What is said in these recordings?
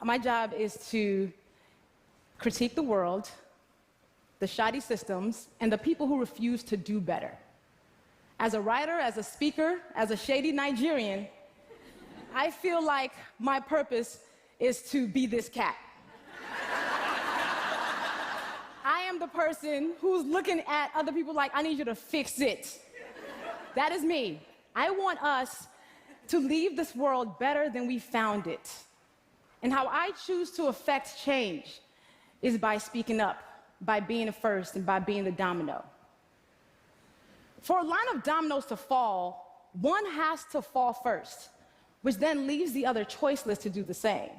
My job is to critique the world, the shoddy systems, and the people who refuse to do better. As a writer, as a speaker, as a shady Nigerian, I feel like my purpose is to be this cat. I am the person who's looking at other people like, I need you to fix it. That is me. I want us to leave this world better than we found it. And how I choose to affect change is by speaking up, by being the first, and by being the domino. For a line of dominoes to fall, one has to fall first, which then leaves the other choiceless to do the same.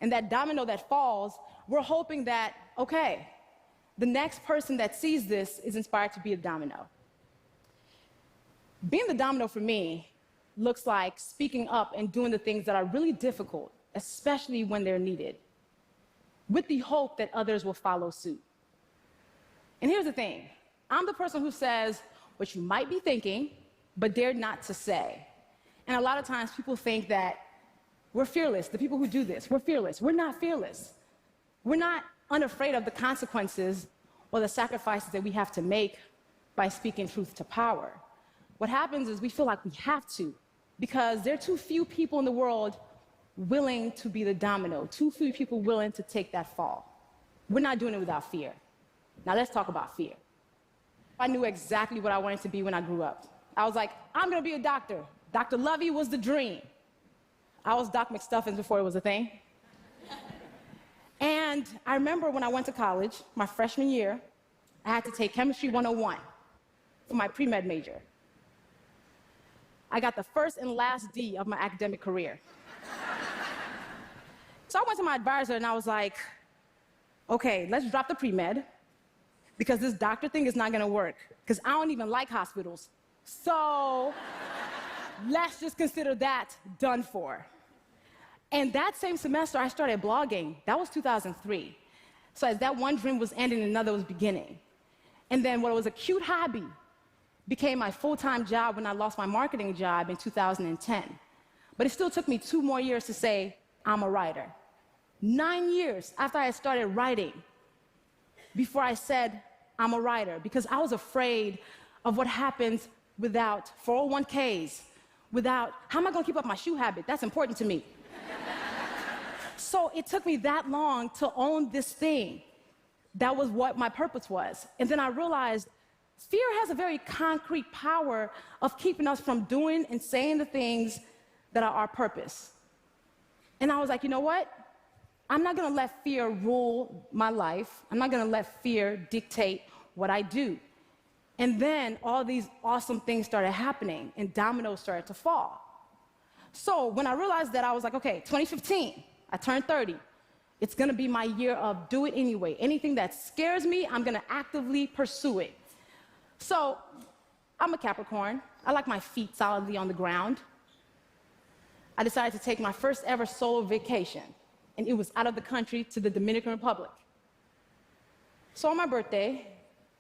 And that domino that falls, we're hoping that, okay, the next person that sees this is inspired to be a domino. Being the domino for me looks like speaking up and doing the things that are really difficult, especially when they're needed, with the hope that others will follow suit. And here's the thing. I'm the person who says what you might be thinking, but dare not to say. And a lot of times people think that we're fearless. The people who do this, we're fearless. We're not fearless. We're not unafraid of the consequences or the sacrifices that we have to make by speaking truth to power. What happens is we feel like we have to, because there are too few people in the world willing to be the domino, too few people willing to take that fall. We're not doing it without fear. Now let's talk about fear. I knew exactly what I wanted to be when I grew up. I was like, I'm gonna be a doctor. Dr. Luvvie was the dream. I was Doc McStuffins before it was a thing. And I remember when I went to college, my freshman year, I had to take Chemistry 101 for my pre-med major. I got the first and last D of my academic career. So I went to my advisor and I was like, okay, let's drop the pre-med, because this doctor thing is not gonna work, because I don't even like hospitals. So let's just consider that done for. And that same semester, I started blogging. That was 2003. So as that one dream was ending, another was beginning. And then what was a cute hobby became my full-time job when I lost my marketing job in 2010. But it still took me 2 more years to say, I'm a writer. 9 years after I had started writing before I said, I'm a writer, because I was afraid of what happens without 401ks, without, how am I gonna keep up my shoe habit? That's important to me. So it took me that long to own this thing. That was what my purpose was. And then I realized fear has a very concrete power of keeping us from doing and saying the things that are our purpose. And I was like, you know what? I'm not gonna let fear rule my life. I'm not gonna let fear dictate what I do. And then all these awesome things started happening and dominoes started to fall. So when I realized that, I was like, okay, 2015, I turned 30. It's gonna be my year of do it anyway. Anything that scares me, I'm gonna actively pursue it. So I'm a Capricorn. I like my feet solidly on the ground. I decided to take my first ever solo vacation, and it was out of the country to the Dominican Republic. So on my birthday,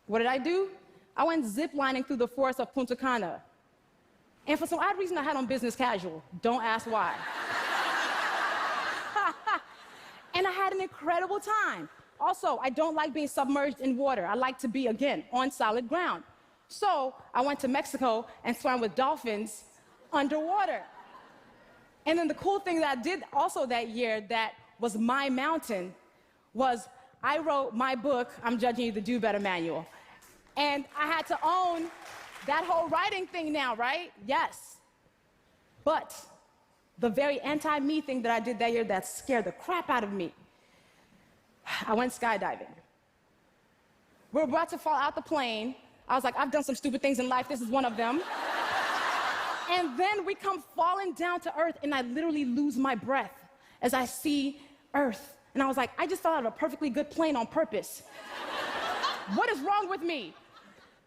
what did I do? I went ziplining through the forest of Punta Cana. And for some odd reason, I had on business casual. Don't ask why. And I had an incredible time. Also, I don't like being submerged in water. I like to be, again, on solid ground. So I went to Mexico and swam with dolphins underwater. And then the cool thing that I did also that year that was my mountain was I wrote my book, I'm Judging You, the Do Better Manual. And I had to own that whole writing thing now, right? Yes. But the very anti-me thing that I did that year that scared the crap out of me, I went skydiving. We're about to fall out the plane. I was like, I've done some stupid things in life. This is one of them. And then we come falling down to earth, and I literally lose my breath as I see earth. And I was like, I just fell out of a perfectly good plane on purpose. What is wrong with me?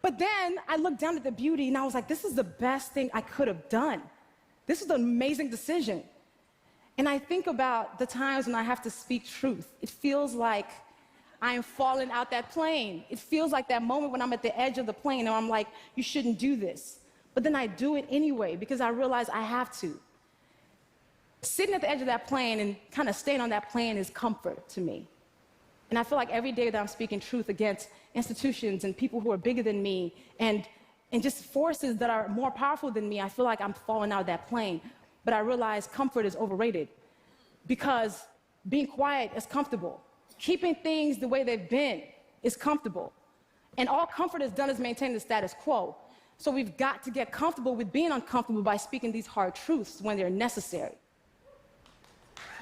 But then I looked down at the beauty, and I was like, this is the best thing I could have done. This is an amazing decision. And I think about the times when I have to speak truth. It feels like I am falling out that plane. It feels like that moment when I'm at the edge of the plane, and I'm like, you shouldn't do this. But then I do it anyway because I realize I have to. Sitting at the edge of that plane and kind of staying on that plane is comfort to me. And I feel like every day that I'm speaking truth against institutions and people who are bigger than me and just forces that are more powerful than me, I feel like I'm falling out of that plane. But I realize comfort is overrated because being quiet is comfortable. Keeping things the way they've been is comfortable. And all comfort has done is maintain the status quo. So we've got to get comfortable with being uncomfortable by speaking these hard truths when they're necessary.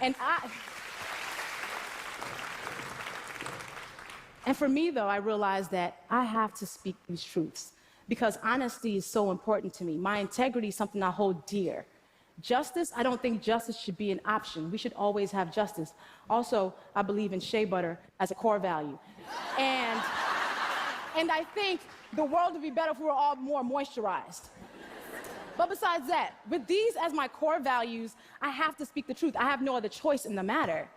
And for me, though, I realized that I have to speak these truths because honesty is so important to me. My integrity is something I hold dear. Justice, I don't think justice should be an option. We should always have justice. Also, I believe in shea butter as a core value. And I think the world would be better if we were all more moisturized. But besides that, with these as my core values, I have to speak the truth. I have no other choice in the matter.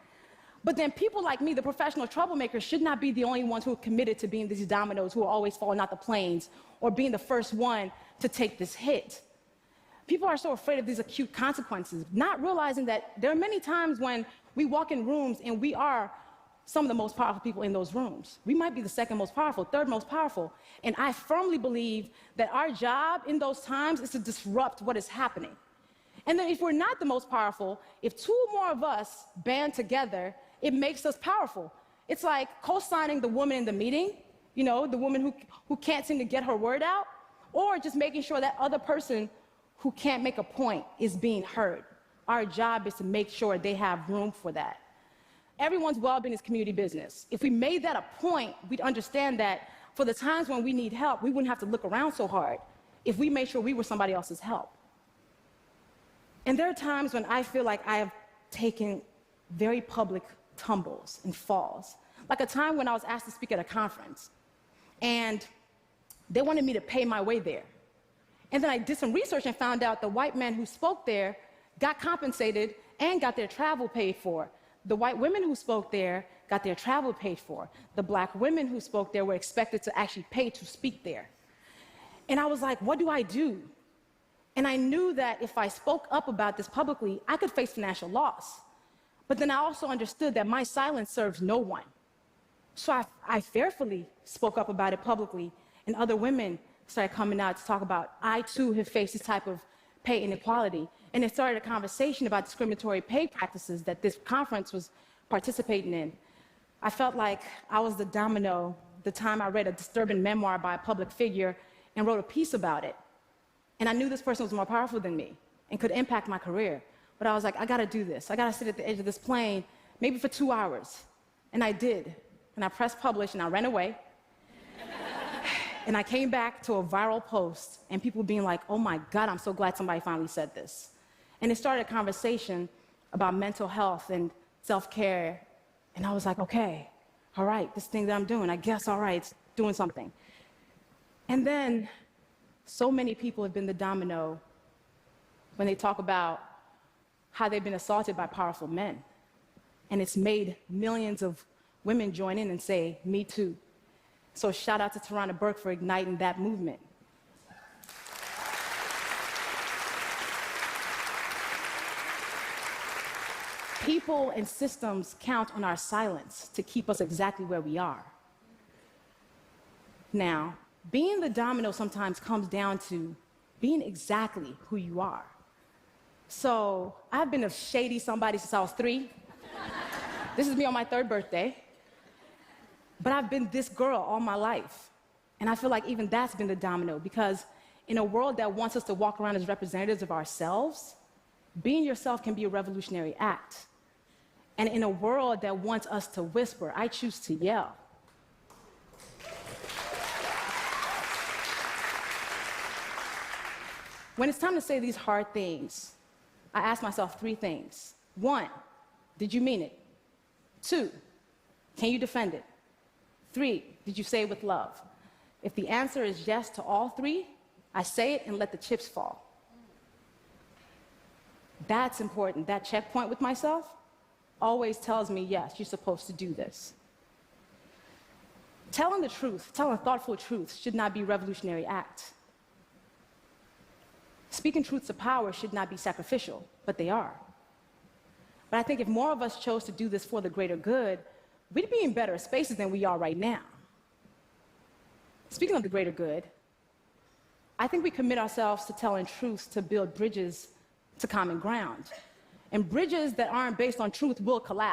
But then people like me, the professional troublemakers, should not be the only ones who are committed to being these dominoes who are always falling out the planes or being the first one to take this hit. People are so afraid of these acute consequences, not realizing that there are many times when we walk in rooms and we are some of the most powerful people in those rooms. We might be the second most powerful, third most powerful. And I firmly believe that our job in those times is to disrupt what is happening. And then if we're not the most powerful, if two or more of us band together, it makes us powerful. It's like co-signing the woman in the meeting, you know, the woman who can't seem to get her word out, or just making sure that other person who can't make a point is being heard. Our job is to make sure they have room for that. Everyone's well-being is community business. If we made that a point, we'd understand that for the times when we need help, we wouldn't have to look around so hard if we made sure we were somebody else's help. And there are times when I feel like I have taken very public tumbles and falls. Like a time when I was asked to speak at a conference, and they wanted me to pay my way there. And then I did some research and found out the white men who spoke there got compensated and got their travel paid for. The white women who spoke there got their travel paid for. The black women who spoke there were expected to actually pay to speak there. And I was like, what do I do? And I knew that if I spoke up about this publicly, I could face financial loss. But then I also understood that my silence serves no one. So I fearfully spoke up about it publicly, and other women started coming out to talk about, I too have faced this type of pay inequality. And it started a conversation about discriminatory pay practices that this conference was participating in. I felt like I was the domino the time I read a disturbing memoir by a public figure and wrote a piece about it. And I knew this person was more powerful than me and could impact my career. But I was like, I gotta do this. I gotta sit at the edge of this plane, maybe for 2 hours. And I did. And I pressed publish and I ran away. And I came back to a viral post and people being like, oh my God, I'm so glad somebody finally said this. And it started a conversation about mental health and self-care. And I was like, okay, all right, this thing that I'm doing, I guess, all right, it's doing something. And then so many people have been the domino when they talk about how they've been assaulted by powerful men. And it's made millions of women join in and say, me too. So shout out to Tarana Burke for igniting that movement. People and systems count on our silence to keep us exactly where we are. Now, being the domino sometimes comes down to being exactly who you are. So I've been a shady somebody since I was 3. This is me on my 3rd birthday. But I've been this girl all my life. And I feel like even that's been the domino, because in a world that wants us to walk around as representatives of ourselves, being yourself can be a revolutionary act. And in a world that wants us to whisper, I choose to yell. When it's time to say these hard things, I ask myself 3 things. 1, did you mean it? 2, can you defend it? 3, did you say it with love? If the answer is yes to all 3, I say it and let the chips fall. That's important. That checkpoint with myself always tells me, yes, you're supposed to do this. Telling the truth, telling thoughtful truth should not be a revolutionary act. Speaking truths to power should not be sacrificial, but they are. But I think if more of us chose to do this for the greater good, we'd be in better spaces than we are right now. Speaking of the greater good, I think we commit ourselves to telling truths to build bridges to common ground. And bridges that aren't based on truth will collapse.